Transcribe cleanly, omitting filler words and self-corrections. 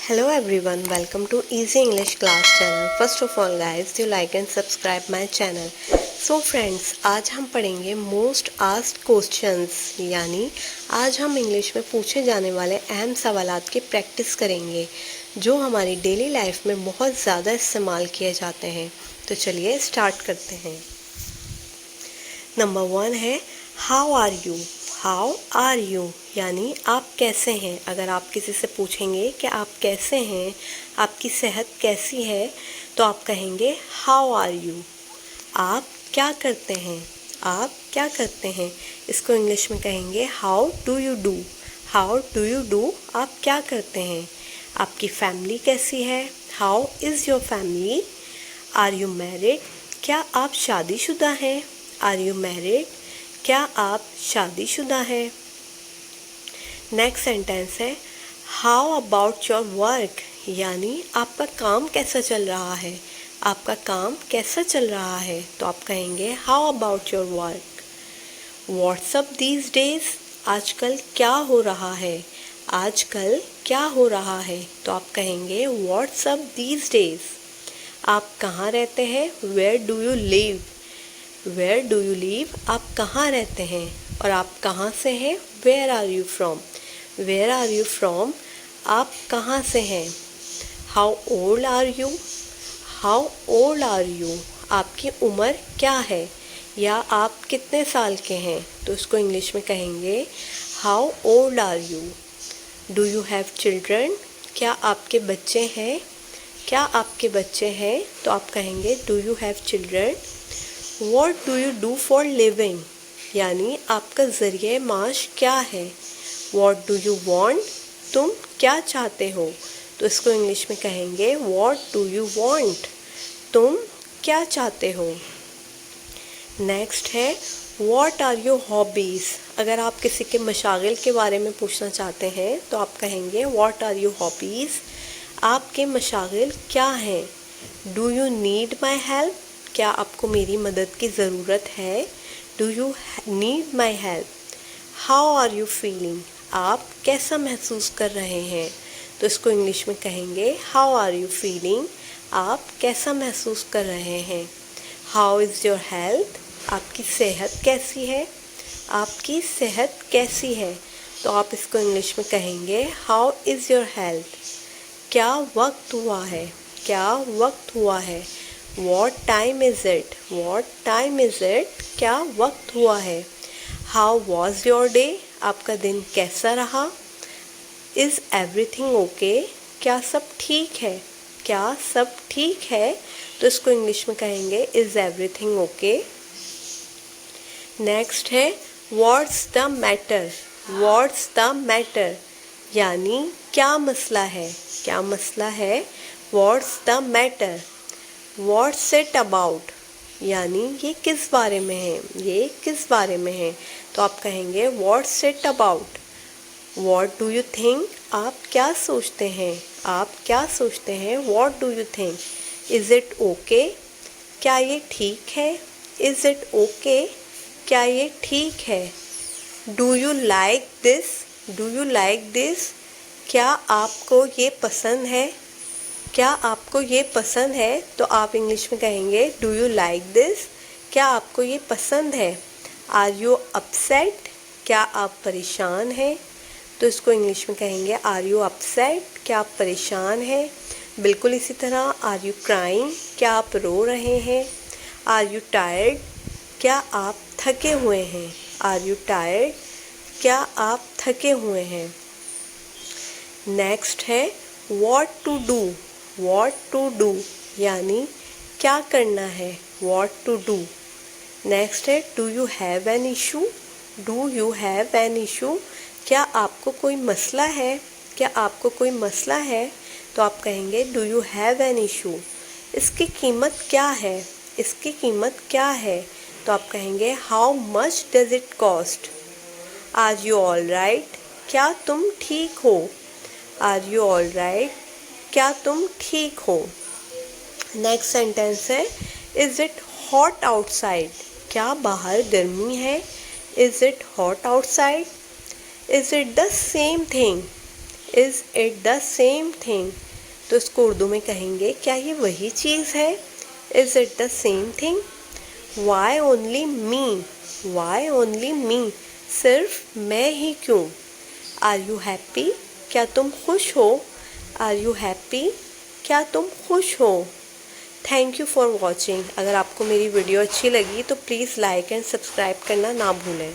Hello everyone, welcome to Easy English Class channel. First of all guys, do like and subscribe my channel. So friends, आज हम पढ़ेंगे most asked questions, यानी आज हम English में पूछे जाने वाले अहम सवालात की प्रैक्टिस करेंगे जो हमारी डेली लाइफ में बहुत ज़्यादा इस्तेमाल किए जाते हैं। तो चलिए स्टार्ट करते हैं। नंबर 1 है how are you. How are you यानी आप कैसे हैं। अगर आप किसी से पूछेंगे कि आप कैसे हैं, आपकी सेहत कैसी है, तो आप कहेंगे हाउ आर यू। आप क्या करते हैं, आप क्या करते हैं, इसको इंग्लिश में कहेंगे how do you do. How do you do, आप क्या करते हैं। आपकी फैमिली कैसी है, how is your family. Are you married, क्या आप शादीशुदा हैं। आर यू मैरिड, क्या आप शादीशुदा हैं। नेक्स्ट सेंटेंस है हाउ अबाउट योर वर्क, यानी आपका काम कैसा चल रहा है। आपका काम कैसा चल रहा है, तो आप कहेंगे how about your work. What's up these days, आजकल क्या हो रहा है। आजकल क्या हो रहा है, तो आप कहेंगे व्हाट्सअप दीज डेज। आप कहाँ रहते हैं, where do you live. Where do you live, आप कहाँ रहते हैं। और आप कहाँ से हैं, where are you from. Where are you from, आप कहाँ से हैं। How old are you. How old are you, आपकी उम्र क्या है या आप कितने साल के हैं, तो इसको इंग्लिश में कहेंगे how old are you. Do you have children, क्या आपके बच्चे हैं। क्या आपके बच्चे हैं, तो आप कहेंगे do you have children. What do you do for living, यानी आपका ज़रिए माश क्या है। What do you want, तुम क्या चाहते हो, तो इसको इंग्लिश में कहेंगे What do you want, तुम क्या चाहते हो। नेक्स्ट है What are your hobbies। अगर आप किसी के मशागिल के बारे में पूछना चाहते हैं तो आप कहेंगे What are your hobbies, आपके मशागिल क्या हैं। Do you need my help, क्या आपको मेरी मदद की ज़रूरत है। Do you need my help. How are you feeling, आप कैसा महसूस कर रहे हैं, तो इसको इंग्लिश में कहेंगे हाउ आर यू फीलिंग, आप कैसा महसूस कर रहे हैं। हाउ इज़ योर हेल्थ, आपकी सेहत कैसी है। आपकी सेहत कैसी है, तो आप इसको इंग्लिश में कहेंगे हाउ इज़ योर हेल्थ। क्या वक्त हुआ है, क्या वक्त हुआ है। What time is it, what time is it, क्या वक्त हुआ है। How was your day, आपका दिन कैसा रहा। Is everything okay, क्या सब ठीक है। क्या सब ठीक है, तो इसको इंग्लिश में कहेंगे Is everything okay। नेक्स्ट है What's the matter। What's the matter, यानी क्या मसला है, क्या मसला है। What's the matter। What's it about, यानी ये किस बारे में है, ये किस बारे में है, तो आप कहेंगे What's it about। What do you think, आप क्या सोचते हैं, आप क्या सोचते हैं। What do you think। Is it okay, क्या ये ठीक है। Is it okay, क्या ये ठीक है। Do you like this, do you like this, क्या आपको ये पसंद है। क्या आपको ये पसंद है, तो आप इंग्लिश में कहेंगे डू यू लाइक दिस, क्या आपको ये पसंद है। आर यू अपसेट, क्या आप परेशान हैं, तो इसको इंग्लिश में कहेंगे आर यू अपसेट, क्या आप परेशान हैं। बिल्कुल इसी तरह आर यू क्राइंग, क्या आप रो रहे हैं। आर यू टायर्ड, क्या आप थके हुए हैं। आर यू टायर्ड, क्या आप थके हुए हैं। नेक्स्ट है what to do. What to do, यानी क्या करना है। What to do। नेक्स्ट है Do you have an issue, Do you have an issue, क्या आपको कोई मसला है। क्या आपको कोई मसला है, तो आप कहेंगे Do you have an issue। इसकी कीमत क्या है, इसकी कीमत क्या है, तो आप कहेंगे How much does it cost। Are you all right, क्या तुम ठीक हो। Are you all right, क्या तुम ठीक हो। नेक्स्ट सेंटेंस है इज़ इट हॉट आउटसाइड, क्या बाहर गर्मी है। Is it hot outside. Is it the same thing, is it the same thing? तो इसको उर्दू में कहेंगे क्या ये वही चीज़ है? Is it the same thing? Why only me? Why only me? सिर्फ मैं ही क्यों? Are you happy? क्या तुम खुश हो? Are you happy? क्या तुम खुश हो? Thank you for watching. अगर आपको मेरी वीडियो अच्छी लगी तो प्लीज़ लाइक एंड सब्सक्राइब करना ना भूलें।